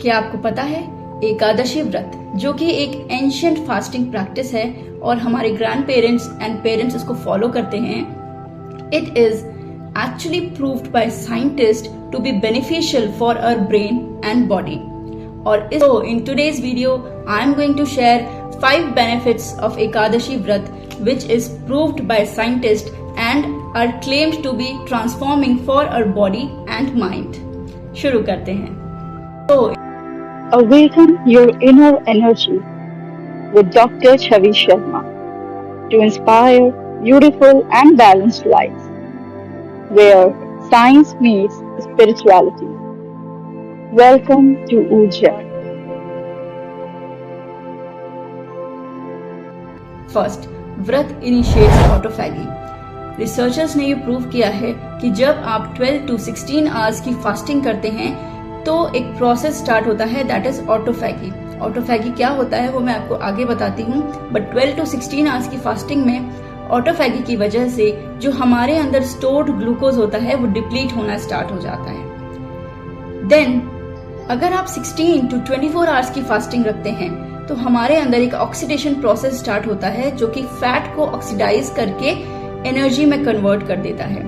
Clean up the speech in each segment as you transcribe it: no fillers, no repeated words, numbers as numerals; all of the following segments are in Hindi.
क्या आपको पता है एकादशी व्रत जो कि एक एंशिएंट फास्टिंग प्रैक्टिस है और हमारे ग्रैंड पेरेंट्स एंड पेरेंट्स इसको फॉलो करते हैं, it is actually proved by scientist to be beneficial for our brain and body. और in today's video I am going to share 5 benefits of Ekadashi Vrat which is proved by scientists and are claimed to be transforming for our body and mind। शुरू करते हैं। Awaken your inner energy with Dr. Chavi Sharma to inspire beautiful and balanced life where science meets spirituality. Welcome to Urja। First, व्रत इनिशिएट्स ऑटोफैगी। रिसर्चर्स ने ये प्रूव किया है कि जब आप 12 to 16 आवर्स की फास्टिंग करते हैं तो एक प्रोसेस स्टार्ट होता है, दैट इज ऑटोफैगी। ऑटोफैगी क्या होता है वो मैं आपको आगे बताती हूँ, बट 12 to 16 आवर्स की फास्टिंग में ऑटोफैगी की वजह से जो हमारे अंदर स्टोर्ड ग्लूकोज होता है वो डिप्लीट होना स्टार्ट हो जाता है। देन अगर आप 16 to 24 आवर्स की फास्टिंग रखते हैं तो हमारे अंदर एक ऑक्सीडेशन प्रोसेस स्टार्ट होता है जो कि फैट को ऑक्सीडाइज करके एनर्जी में कन्वर्ट कर देता है।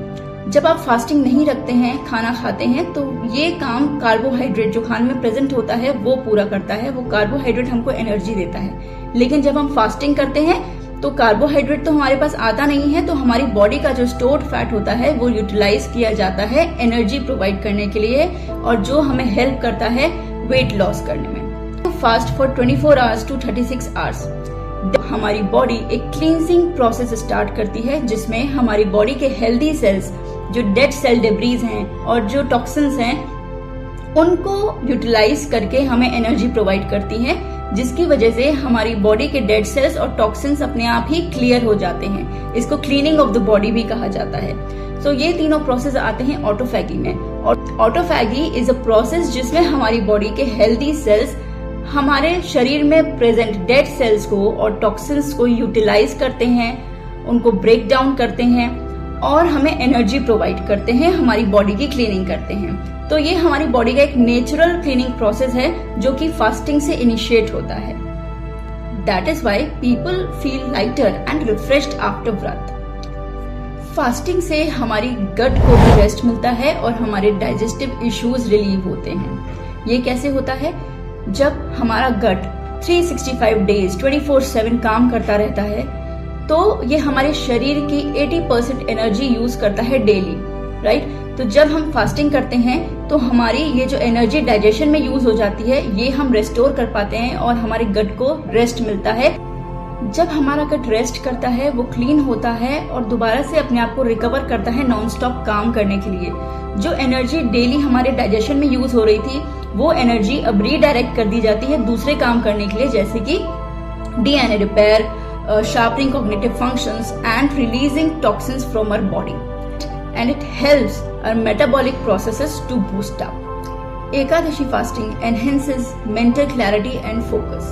जब आप फास्टिंग नहीं रखते हैं, खाना खाते हैं, तो ये काम कार्बोहाइड्रेट जो खाने में प्रेजेंट होता है वो पूरा करता है। वो कार्बोहाइड्रेट हमको एनर्जी देता है। लेकिन जब हम फास्टिंग करते हैं तो कार्बोहाइड्रेट तो हमारे पास आता नहीं है, तो हमारी बॉडी का जो स्टोर्ड फैट होता है वो यूटिलाइज किया जाता है एनर्जी प्रोवाइड करने के लिए, और जो हमें हेल्प करता है वेट लॉस करने में। Fast for 24 hours to 36 hours हमारी बॉडी एक क्लींजिंग प्रोसेस स्टार्ट करती है जिसमें हमारी बॉडी के हेल्दी सेल्स, जो डेड सेल डेब्रीज हैं और जो टॉक्सिन्स हैं, उनको यूटिलाइज करके हमें एनर्जी प्रोवाइड करती हैं, जिसकी वजह से हमारी बॉडी के डेड सेल्स और टॉक्सिन्स अपने आप ही क्लियर हो जाते हैं। इसको क्लीनिंग ऑफ द बॉडी भी कहा जाता है। तो ये तीनों प्रोसेस आते हैं ऑटोफैगी में। और ऑटोफैगी इज अ प्रोसेस जिसमें हमारी बॉडी के हेल्दी सेल्स हमारे शरीर में प्रेजेंट डेड सेल्स को और टॉक्सिन्स को यूटिलाइज करते हैं, उनको ब्रेक डाउन करते हैं और हमें एनर्जी प्रोवाइड करते हैं, हमारी बॉडी की क्लीनिंग करते हैं। तो ये हमारी बॉडी का एक नेचुरल क्लीनिंग प्रोसेस है जो कि फास्टिंग से इनिशिएट होता है। That is why people feel lighter and refreshed after व्रत। फास्टिंग से हमारी गट को भी रेस्ट मिलता है और हमारे डाइजेस्टिव इश्यूज रिलीव होते हैं। ये कैसे होता है? जब हमारा गट 365 डेज 24/7 काम करता रहता है तो ये हमारे शरीर की 80% एनर्जी यूज करता है डेली, राइट? तो जब हम फास्टिंग करते हैं तो हमारी ये जो एनर्जी डाइजेशन में यूज हो जाती है ये हम रेस्टोर कर पाते हैं और हमारे गट को रेस्ट मिलता है। जब हमारा गट रेस्ट करता है वो क्लीन होता है और दोबारा से अपने आप को रिकवर करता है नॉन स्टॉप काम करने के लिए। जो एनर्जी डेली हमारे डाइजेशन में यूज हो रही थी वो एनर्जी अब रीडायरेक्ट कर दी जाती है दूसरे काम करने के लिए, जैसे कि DNA repair, sharpening cognitive functions and releasing toxins from our body, and it helps our metabolic processes to boost up. Ekadashi fasting enhances mental clarity and focus.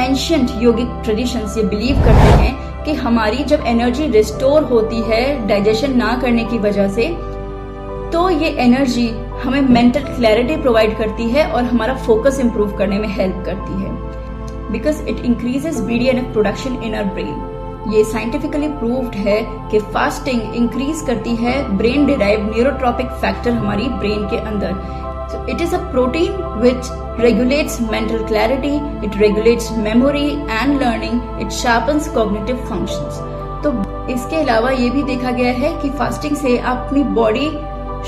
Ancient yogic traditions ये believe करते हैं कि हमारी जब एनर्जी रिस्टोर होती है डाइजेशन ना करने की वजह से, तो ये एनर्जी हमें मेंटल क्लैरिटी प्रोवाइड करती है और हमारा फोकस इंप्रूव करने में हेल्प करती है, because it increases BDNF production in our brain. ये साइंटिफिकली प्रूव्ड है कि फास्टिंग इंक्रीज करती है ब्रेन डिराइव्ड न्यूरोट्रॉपिक फैक्टर हमारी ब्रेन के अंदर। So it is a protein which regulates mental clarity, it regulates memory and learning, it sharpens cognitive functions. तो इसके अलावा ये भी देखा गया है कि फास्टिंग से आप अपनी बॉडी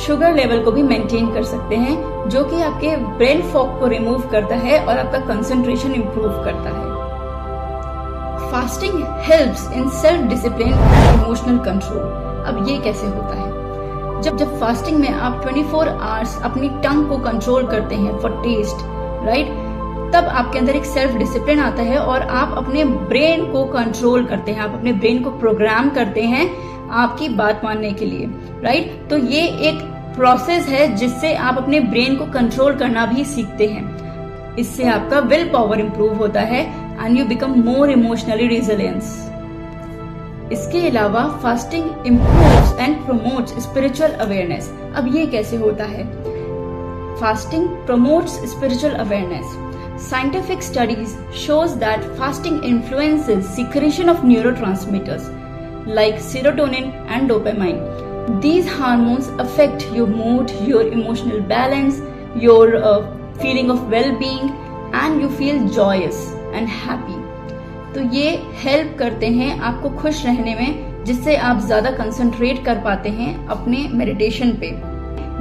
शुगर लेवल को भी मेंटेन कर सकते हैं, जो कि आपके ब्रेन फॉग को रिमूव करता है और आपका कंसंट्रेशन इंप्रूव करता है। Fasting helps in self discipline and emotional control. अब ये कैसे होता है? जब फास्टिंग में आप 24 आवर्स अपनी टंग को कंट्रोल करते हैं फॉर टेस्ट, राइट, तब आपके अंदर एक सेल्फ डिसिप्लिन आता है और आप अपने ब्रेन को कंट्रोल करते हैं, आप अपने ब्रेन को प्रोग्राम करते हैं आपकी बात मानने के लिए, राइट? तो ये एक प्रोसेस है जिससे आप अपने ब्रेन को कंट्रोल करना भी सीखते हैं। इससे आपका विल पावर इंप्रूव होता है and you become more emotionally resilience. इसके अलावा fasting improves and promotes spiritual awareness. अब ये कैसे होता है? fasting promotes spiritual awareness. Scientific studies shows that fasting influences secretion of neurotransmitters like serotonin and dopamine. These hormones affect your mood, your emotional balance, your feeling of well-being, and you feel joyous and happy. तो ये हेल्प करते हैं आपको खुश रहने में, जिससे आप ज्यादा कंसंट्रेट कर पाते हैं अपने मेडिटेशन पे,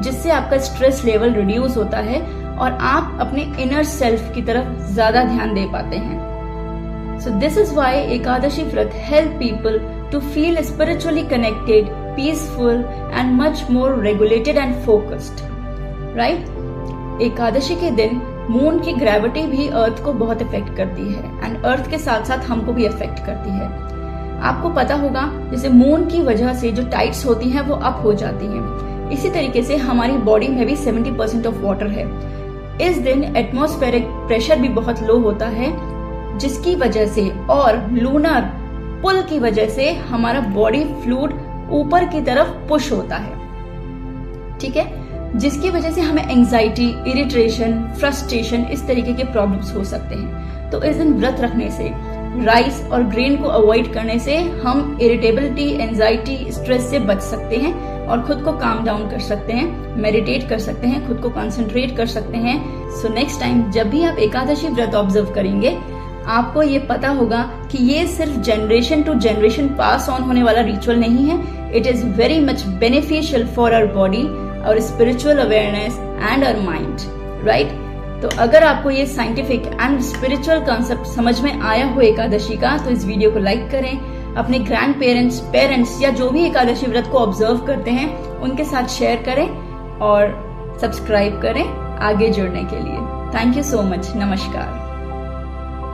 जिससे आपका स्ट्रेस लेवल रिड्यूस होता है और आप अपने इनर सेल्फ की तरफ ज्यादा ध्यान दे पाते हैं. So this is why Ekadashi vrat help people to feel spiritually connected, peaceful and much more regulated and focused. Right? Ekadashi के दिन मून की ग्रेविटी भी अर्थ को बहुत इफेक्ट करती है एंड अर्थ के साथ साथ हमको भी इफेक्ट करती है. आपको पता होगा जैसे मून की वजह से जो टाइड्स होती हैं वो अप हो जाती हैं, इसी तरीके से हमारी बॉडी में भी 70% ऑफ वाटर है. इस दिन एटमॉस्फेरिक प्रेशर भी बहुत लो होता है, जिसकी वजह से और लूनर पुल की वजह से हमारा बॉडी फ्लूइड ऊपर की तरफ पुश होता है. ठीक है, जिसकी वजह से हमें एंजाइटी, इरिटेशन, फ्रस्ट्रेशन इस तरीके के प्रॉब्लम्स हो सकते हैं. तो इस दिन व्रत रखने से, राइस और ग्रेन को अवॉइड करने से हम इरिटेबिलिटी, एंजाइटी, स्ट्रेस से बच सकते हैं और खुद को काम डाउन कर सकते हैं, मेडिटेट कर सकते हैं, खुद को कंसंट्रेट कर सकते हैं. सो नेक्स्ट टाइम जब भी आप एकादशी व्रत ऑब्जर्व करेंगे, आपको ये पता होगा कि ये सिर्फ generation to generation pass on होने वाला रिचुअल नहीं है. It is very much beneficial for our body, और spiritual awareness and our mind. Right? तो अगर आपको ये साइंटिफिक एंड स्पिरिचुअल कॉन्सेप्ट समझ में आया हो एकादशी का, तो इस वीडियो को लाइक करें, अपने ग्रैंड पेरेंट्स या जो भी एकादशी व्रत को ऑब्जर्व करते हैं उनके साथ शेयर करें और सब्सक्राइब करें आगे जुड़ने के लिए. Thank you so much. नमस्कार.